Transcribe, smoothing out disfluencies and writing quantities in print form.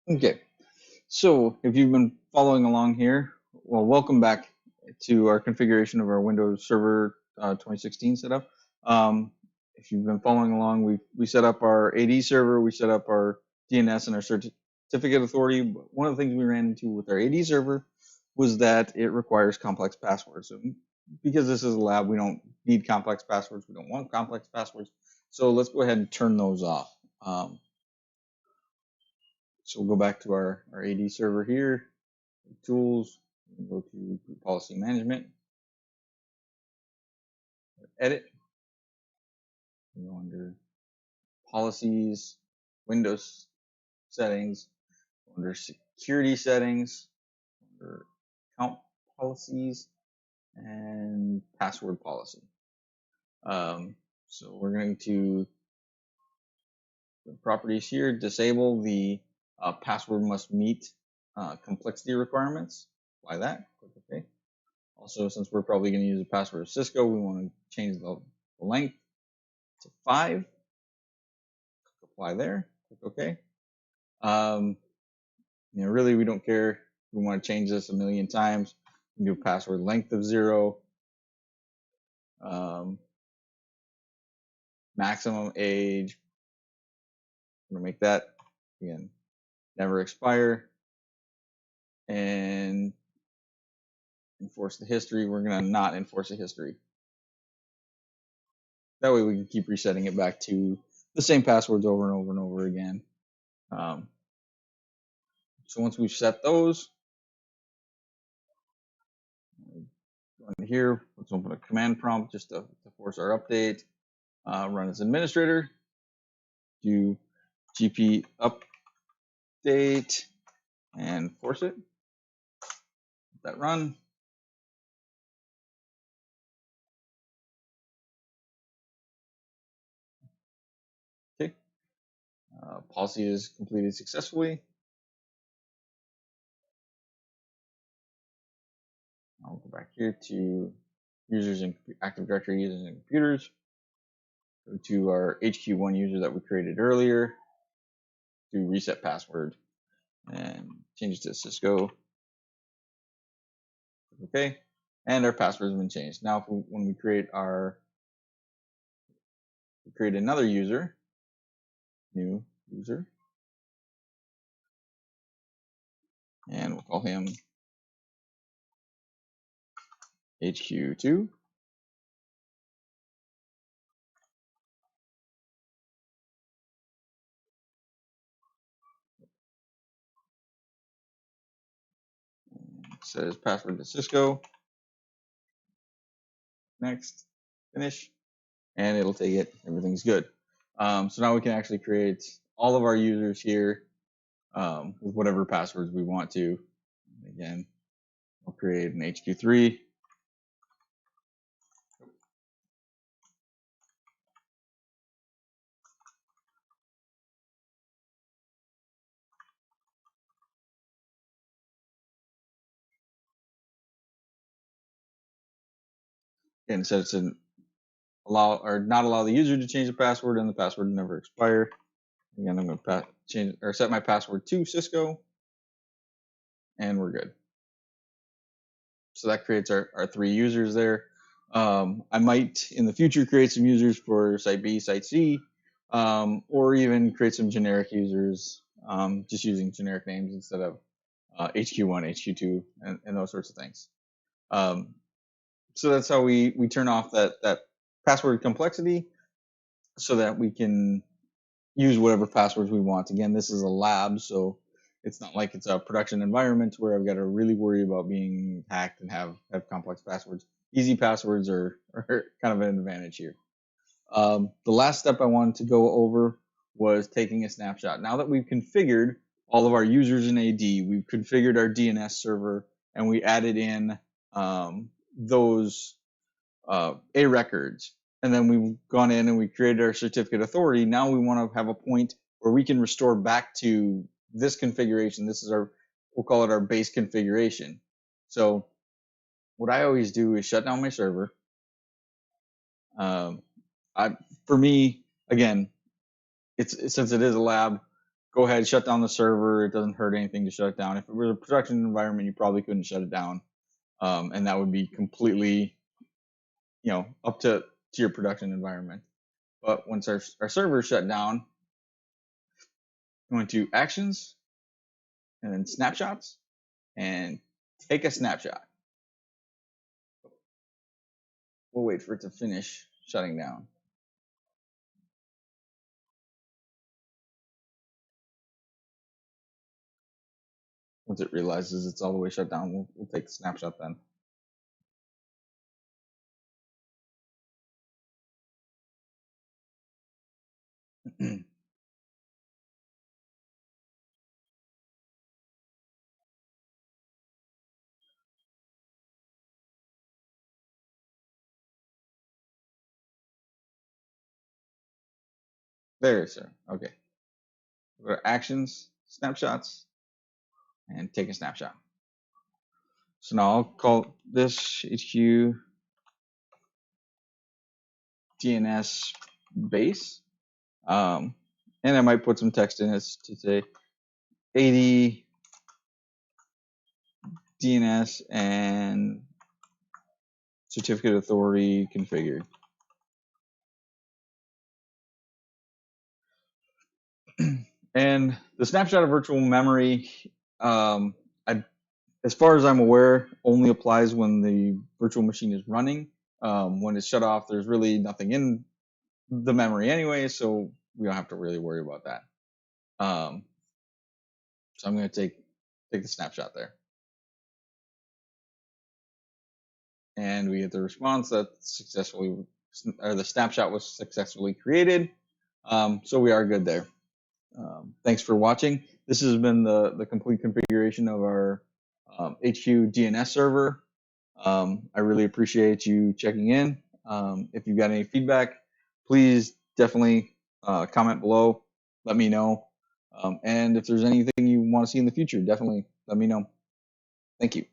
Okay, so if you've been following along here, well, welcome back to our configuration of our Windows Server 2016 setup. Um, if you've been following along, we set up our AD server, we set up our DNS and our certificate authority. But one of the things we ran into with our AD server was that it requires complex passwords. So because this is a lab, we don't need complex passwords. We don't want complex passwords. So let's go ahead and turn those off. So we'll go back to our AD server here, tools, go to policy management, edit, go under policies, Windows settings, under security settings, under account policies, and password policy. So we're going to the properties here, disable the password must meet complexity requirements. Apply that, click OK. Also, since we're probably going to use a password of Cisco, we want to change the length to 5. Apply there, click OK. Really, we don't care. We want to change this a million times. We can do password length of 0. Maximum age. We're going to make that, again, never expire. And enforce the history. We're going to not enforce a history. That way we can keep resetting it back to the same passwords over and over and over again. So once we've set those, go into here, let's open a command prompt just to force our update. Run as administrator, do gp update and force it. Let that run. Okay. Policy is completed successfully. I'll go back here to users and Active Directory users and computers. Go to our HQ1 user that we created earlier. Do reset password and change it to Cisco. Okay, and our password has been changed. Now, when we create another user, new user, and we'll call him HQ2. Set his password to Cisco. Next, finish, and it'll take it. Everything's good. So now we can actually create all of our users here with whatever passwords we want to. Again, I'll create an HQ3. And set it to allow or not allow the user to change the password, and the password never expire. Again, I'm going to change or set my password to Cisco, and we're good. So that creates our 3 users there. I might in the future create some users for site B, site C, or even create some generic users, just using generic names instead of HQ1, HQ2, and those sorts of things. So that's how we turn off that password complexity so that we can use whatever passwords we want. Again, this is a lab, so it's not like it's a production environment where I've got to really worry about being hacked and have complex passwords. Easy passwords are kind of an advantage here. The last step I wanted to go over was taking a snapshot. Now that we've configured all of our users in AD, we've configured our DNS server, and we added in those A records, and then we've gone in and we created our certificate authority. Now we want to have a point where we can restore back to this configuration. This is we'll call it our base configuration. So what I always do is shut down my server. For me, again, since it is a lab, go ahead, shut down the server. It doesn't hurt anything to shut it down. If it was a production environment, you probably couldn't shut it down, and that would be completely, up to your production environment. But once our server is shut down, going to actions and then snapshots and take a snapshot. We'll wait for it to finish shutting down. Once it realizes it's all the way shut down, we'll take the snapshot then. There, sir. Okay. Go to actions, snapshots, and take a snapshot. So now I'll call this HQ DNS base. And I might put some text in it to say 80 DNS and certificate authority configured. And the snapshot of virtual memory, as far as I'm aware, only applies when the virtual machine is running. When it's shut off, there's really nothing in the memory anyway, so we don't have to really worry about that. So I'm going to take the snapshot there. And we get the response that the snapshot was successfully created. So we are good there. Thanks for watching. This has been the complete configuration of our HQ DNS server. I really appreciate you checking in. If you've got any feedback, please definitely comment below. Let me know. And if there's anything you want to see in the future, definitely let me know. Thank you.